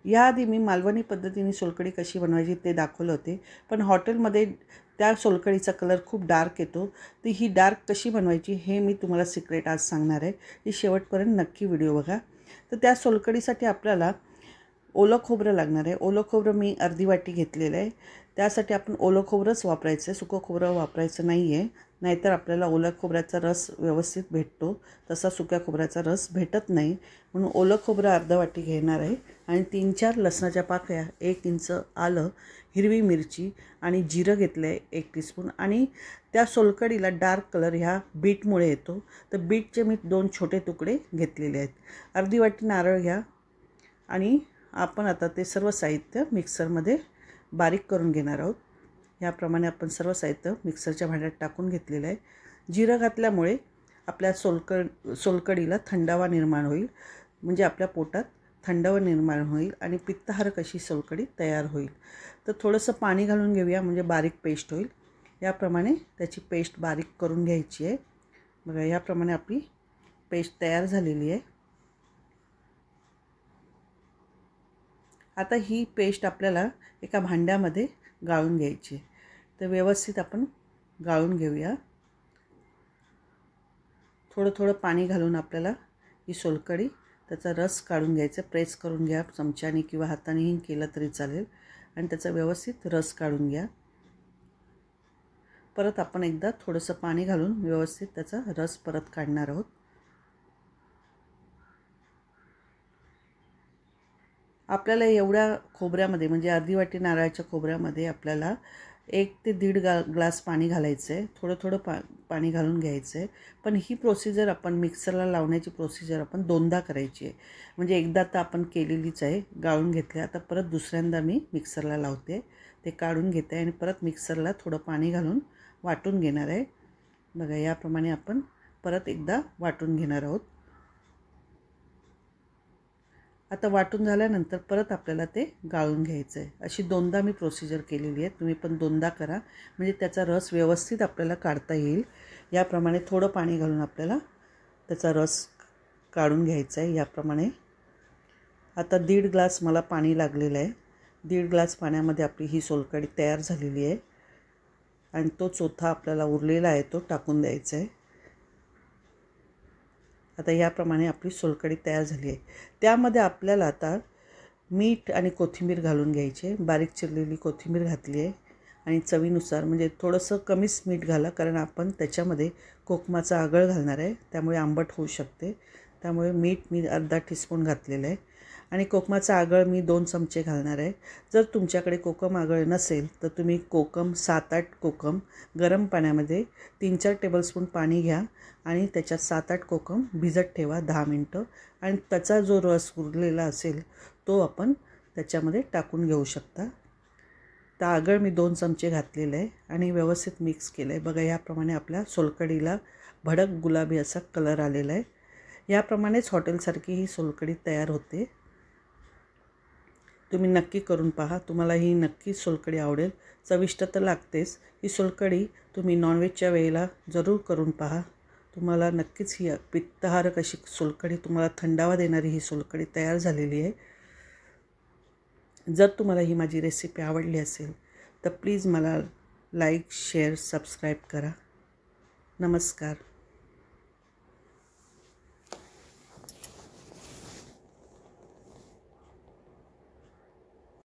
याआधी मी मालवणी पद्धतीने सोलकढी कशी बनवायची ते दाखवलं होते, पण हॉटेलमध्ये त्या सोलकढीचा कलर खूप डार्क येतो. ती ही डार्क कशी बनवायची हे मी तुम्हाला सिक्रेट आज सांगणार आहे. ही शेवटपर्यंत नक्की व्हिडिओ बघा. तर त्या सोलकढीसाठी आपल्याला ओलं खोबरं लागणार आहे. ओलं खोबरं मी अर्धी वाटी घेतलेलं आहे. त्यासाठी आपण ओलं खोबरंच वापरायचं आहे, सुकं खोबरं वापरायचं नाही आहे. नाहीतर आपल्याला ओल्या खोबऱ्याचा रस व्यवस्थित भेटतो, तसा सुक्या खोबऱ्याचा रस भेटत नाही. म्हणून ओलं खोबरं अर्धा वाटी घेणार आहे आणि 3-4 लसणाच्या पाकळ्या, 1 इंच आलं, हिरवी मिरची आणि जिरं घेतलं आहे 1 टीस्पून. आणि त्या सोलकढीला डार्क कलर ह्या बीटमुळे येतो, तर बीटचे मी 2 छोटे तुकडे घेतलेले आहेत. अर्धी वाटी नारळ घ्या आणि आपण आता ते सर्व साहित्य मिक्सरमध्ये बारीक करून घेणार आहोत. याप्रमाणे आपण सर्व साहित्य मिक्सरच्या भांड्यात टाकून घेतलेलं आहे. जिरं घातल्यामुळे आपल्या सोलकढीला थंडावा निर्माण होईल, म्हणजे आपल्या पोटात थंडावा निर्माण होईल आणि पित्तहारक अशी सोलकढी तयार होईल. तर थोडंसं पाणी घालून घेऊया, म्हणजे बारीक पेस्ट होईल. याप्रमाणे त्याची पेस्ट बारीक करून घ्यायची आहे. बघा, याप्रमाणे आपली पेस्ट तयार झालेली आहे. आता ही पेस्ट आपल्याला एका भांड्यामध्ये गाळून घ्यायची. तर व्यवस्थित आपण गाळून घेऊया. थोडं थोडं पाणी घालून आपल्याला ही सोलकढी त्याचा रस काढून घ्यायचा. प्रेस करून घ्या चमच्याने किंवा हातानेही केलं तरी चालेल आणि त्याचा व्यवस्थित रस काढून घ्या. परत आपण एकदा थोडंसं पाणी घालून व्यवस्थित त्याचा रस परत काढणार आहोत. आपल्याला एवढ्या खोबऱ्यामध्ये, म्हणजे अर्धी वाटी नारळाच्या खोबऱ्यामध्ये आपल्याला 1 ते 1.5 ग्लास पाणी घालायचं आहे. थोडं थोडं पाणी घालून घ्यायचं आहे. पण ही प्रोसिजर आपण मिक्सरला लावण्याची प्रोसिजर आपण 2दा करायची आहे. म्हणजे एकदा तर आपण केलेलीच आहे, गाळून घेतले. आता परत दुसऱ्यांदा मी मिक्सरला लावते, ते काढून घेते आणि परत मिक्सरला थोडं पाणी घालून वाटून घेणार आहे. बघा, याप्रमाणे आपण परत एकदा वाटून घेणार आहोत. आता वाटून झाल्यानंतर परत आपल्याला ते गाळून घ्यायचं आहे. अशी 2दा मी प्रोसिजर केलेली आहे. तुम्ही पण 2दा करा, म्हणजे त्याचा रस व्यवस्थित आपल्याला काढता येईल. याप्रमाणे थोडं पाणी घालून आपल्याला त्याचा रस काढून घ्यायचा आहे. याप्रमाणे आता 1.5 ग्लास मला पाणी लागलेलं आहे. 1.5 ग्लास पाण्यामध्ये आपली ही सोलकढी तयार झालेली आहे आणि तो चौथा आपल्याला उरलेला आहे तो टाकून द्यायचा आहे. आता याप्रमाणे आपली सोलकढी तयार झाली आहे. त्यामध्ये आपल्याला आता मीठ आणि कोथिंबीर घालून घ्यायची आहे. बारीक चिरलेली कोथिंबीर घातली आहे आणि चवीनुसार, म्हणजे थोडंसं कमीच मीठ घाला, कारण आपण त्याच्यामध्ये कोकमाचा आगळ घालणार आहे, त्यामुळे आंबट होऊ शकते. त्यामुळे मीठ मी अर्धा टीस्पून घातलेलं आहे आणि कोकमाचा आगळ मी 2 चमचे घालणार आहे. जर तुमच्याकडे कोकम आगळ नसेल तर तुम्ही कोकम 7-8 कोकम गरम पाण्यामध्ये 3-4 टेबलस्पून पाणी घ्या आणि त्याच्यात 7-8 कोकम भिजत ठेवा 10 मिनटं आणि त्याचा जो रस उरलेला असेल तो आपण त्याच्यामध्ये टाकून घेऊ शकता. तर आगळ मी 2 चमचे घातलेलं आहे आणि व्यवस्थित मिक्स केलं आहे. बघा, याप्रमाणे आपल्या सोलकढीला भडक गुलाबी असा कलर आलेला आहे. याप्रमाणेच हॉटेलसारखी ही सोलकढी तयार होते. तुम्ही नक्की करून पहा, तुम्हाला ही नक्की सोलकढी आवडेल. चविष्ट तर लागतेच. ही सोलकढी तुम्ही नॉनव्हेजच्या वेळेला जरूर करून पहा. तुम्हाला नक्कीच ही पित्तहारक अशी सोलकढी, तुम्हाला थंडावा देणारी ही सोलकढी तयार झालेली आहे. जर तुम्हाला ही माझी रेसिपी आवडली असेल तर प्लीज मला लाईक, शेअर, सबस्क्राईब करा. नमस्कार.